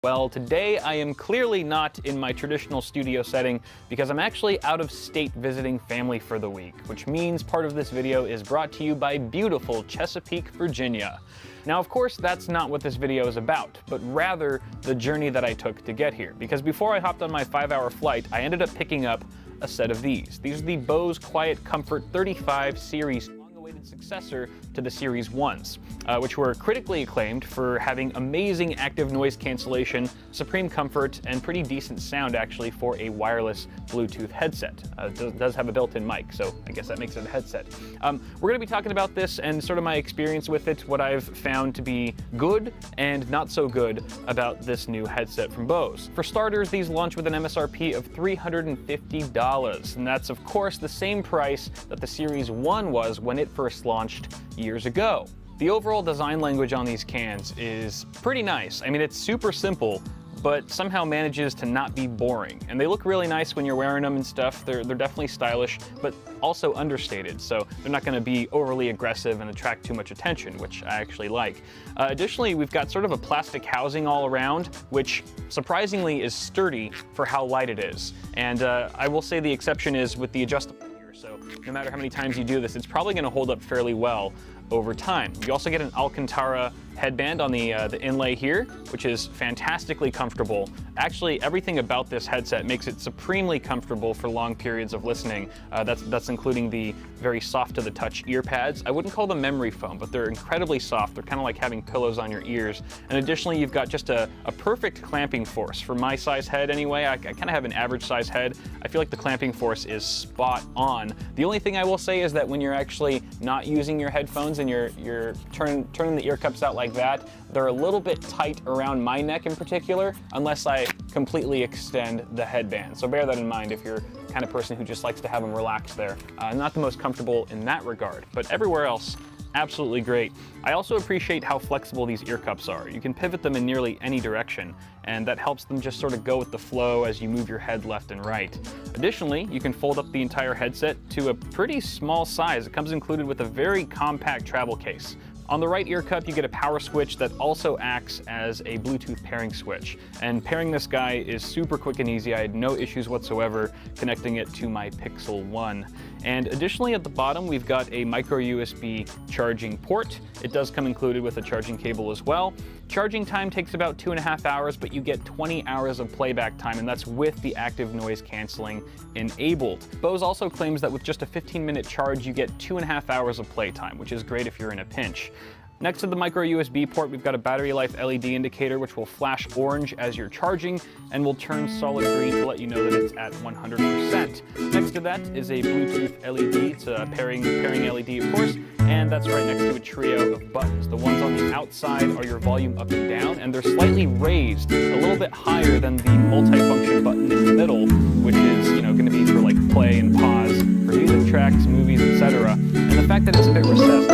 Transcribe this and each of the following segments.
Well, today I am clearly not in my traditional studio setting because I'm actually out of state visiting family for the week, which means part of this video is brought to you by beautiful Chesapeake, Virginia. Now, of course, that's not what this video is about, but rather the journey that I took to get here. Because before I hopped on my 5-hour flight, I ended up picking up a set of these. These are the Bose Quietcomfort 35 series, long-awaited successor to the Series 1s, which were critically acclaimed for having amazing active noise cancellation, supreme comfort, and pretty decent sound actually for a wireless Bluetooth headset. It does have a built-in mic, so I guess that makes it a headset. We're going to be talking about this and sort of my experience with it, what I've found to be good and not so good about this new headset from Bose. For starters, these launch with an MSRP of $350, and that's of course the same price that the Series 1 was when it first launched years ago. The overall design language on these cans is pretty nice. I mean, it's super simple, but somehow manages to not be boring. And they look really nice when you're wearing them and stuff. They're definitely stylish, but also understated. So they're not gonna be overly aggressive and attract too much attention, which I actually like. Additionally, we've got sort of a plastic housing all around, which surprisingly is sturdy for how light it is. And I will say the exception is with the adjustable ear. So no matter how many times you do this, it's probably gonna hold up fairly well over time. You also get an Alcantara headband on the inlay here, which is fantastically comfortable. Actually, everything about this headset makes it supremely comfortable for long periods of listening. That's including the very soft to the touch ear pads. I wouldn't call them memory foam, but they're incredibly soft. They're kind of like having pillows on your ears. And additionally, you've got just a perfect clamping force. For my size head anyway, I kind of have an average size head. I feel like the clamping force is spot on. The only thing I will say is that when you're actually not using your headphones and you're turning the ear cups out like that, they're a little bit tight around my neck in particular, unless I completely extend the headband. So bear that in mind if you're the kind of person who just likes to have them relaxed there. Not the most comfortable in that regard, but everywhere else, absolutely great. I also appreciate how flexible these ear cups are. You can pivot them in nearly any direction, and that helps them just sort of go with the flow as you move your head left and right. Additionally, you can fold up the entire headset to a pretty small size. It comes included with a very compact travel case. On the right ear cup, you get a power switch that also acts as a Bluetooth pairing switch. And pairing this guy is super quick and easy. I had no issues whatsoever connecting it to my Pixel 1. And additionally, at the bottom, we've got a micro USB charging port. It does come included with a charging cable as well. Charging time takes about 2.5 hours, but you get 20 hours of playback time, and that's with the active noise canceling enabled. Bose also claims that with just a 15-minute charge, you get 2.5 hours of playtime, which is great if you're in a pinch. Next to the micro USB port, we've got a battery life LED indicator, which will flash orange as you're charging and will turn solid green to let you know that it's at 100%. Next to that is a Bluetooth LED. It's a pairing LED, of course, and that's right next to a trio of buttons. The ones on the outside are your volume up and down, and they're slightly raised a little bit higher than the multifunction button in the middle, which is, going to be for like play and pause for music tracks, movies, etc. And the fact that it's a bit recessed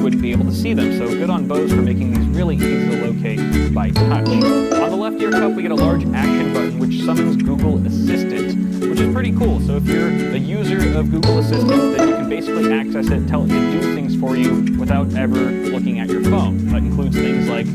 wouldn't be able to see them, so good on Bose for making these really easy to locate by touch. On the left ear cup, we get a large action button which summons Google Assistant, which is pretty cool. So if you're a user of Google Assistant, then you can basically access it, tell it to do things for you without ever looking at your phone. That includes things like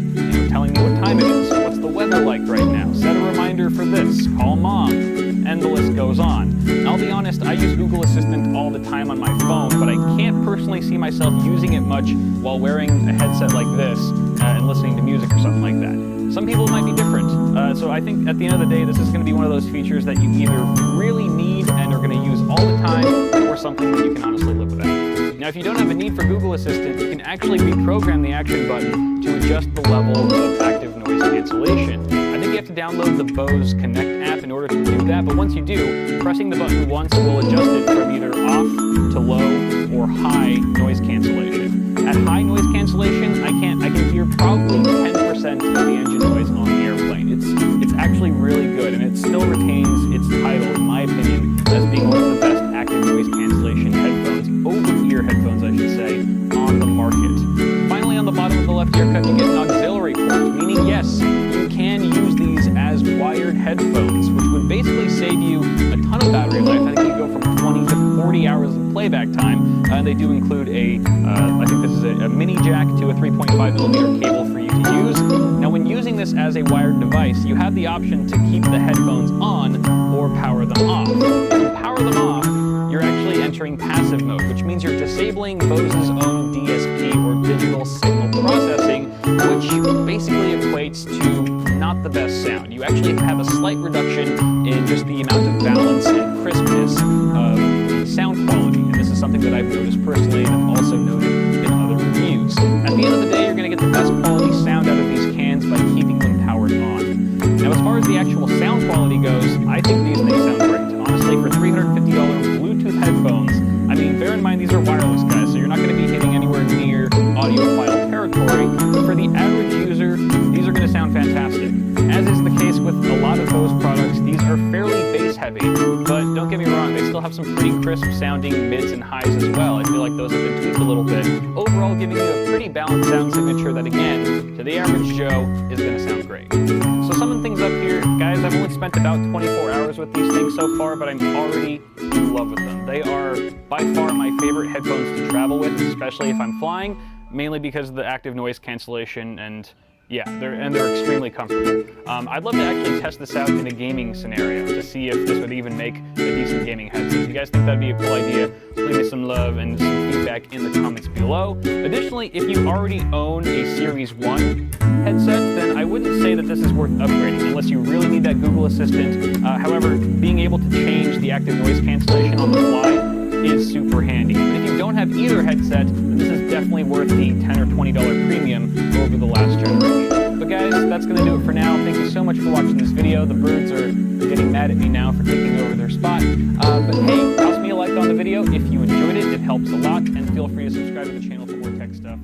telling me what time it is, what's the weather like right now, set a reminder for this, call mom, and the list goes on. And I'll be honest, I use Google Assistant all the time on my phone, but I can't personally see myself using it much while wearing a headset like this and listening to music or something like that. Some people might be different. So I think at the end of the day, this is going to be one of those features that you either really need and are going to use all the time, or something that you can honestly live without. Now, if you don't have a need for Google Assistant, you can actually reprogram the action button to adjust the level of active noise cancellation. I think you have to download the Bose Connect app in order to do that, but once you do, pressing the button once will adjust it from either off to low or high noise cancellation. At high noise cancellation, I can hear probably 10% of the engine noise on the airplane. It's actually really good, and it still retains its title, in my opinion, as being one of the best active noise cancellation headphones, over-ear headphones, I should say, on the market. Finally, on the bottom of the left ear cup, you get an auxiliary port, meaning yes, you can use these as wired headphones, which would basically save you a ton of battery life. I think you go from 20 to 40 hours of playback time, and they do include I think this is a mini jack to a 3.5mm cable for you to use. this as a wired device, you have the option to keep the headphones on or power them off. If you power them off, you're actually entering passive mode, which means you're disabling Bose's own DSP or digital signal processing, which basically equates to not the best sound. You actually have a slight reduction in just the amount of balance and crispness of the sound quality. And this is something that I've noticed personally and I've also noted in other reviews. At the end of the day, you're going to get the best quality sound out of these cans by keeping them powered on. Now, as far as the actual sound quality goes, I think these things sound great. Honestly, for $350 Bluetooth headphones, I mean, bear in mind these are wireless, guys, so you're not going to be hitting anywhere near audiophile territory, but for the average user, these are going to sound fantastic. As is the case with a lot of Bose products, these are fairly bass heavy, but don't get me wrong, they still have some pretty crisp sounding mids and highs as well. I feel like those have been tweaked a little bit. Overall, giving you a pretty balanced sound signature that, again, to the average Joe, is going to sound great. So summing things up here, guys, I've only spent about 24 hours with these things so far, but I'm already in love with them. They are by far my favorite headphones to travel with, especially if I'm flying, mainly because of the active noise cancellation and yeah, they're extremely comfortable. I'd love to actually test this out in a gaming scenario to see if this would even make a decent gaming headset. If you guys think that'd be a cool idea, leave me some love and some feedback in the comments below. Additionally, if you already own a Series 1 headset, then I wouldn't say that this is worth upgrading unless you really need that Google Assistant. However, being able to change the active noise cancellation on the fly is super handy. But if you don't have either headset, then this is definitely worth the $10 or $20 premium over the last generation. But guys, that's going to do it for now. Thank you so much for watching this video. The birds are getting mad at me now for taking over their spot. But hey, toss me a like on the video if you enjoyed it. It helps a lot. And feel free to subscribe to the channel for more tech stuff.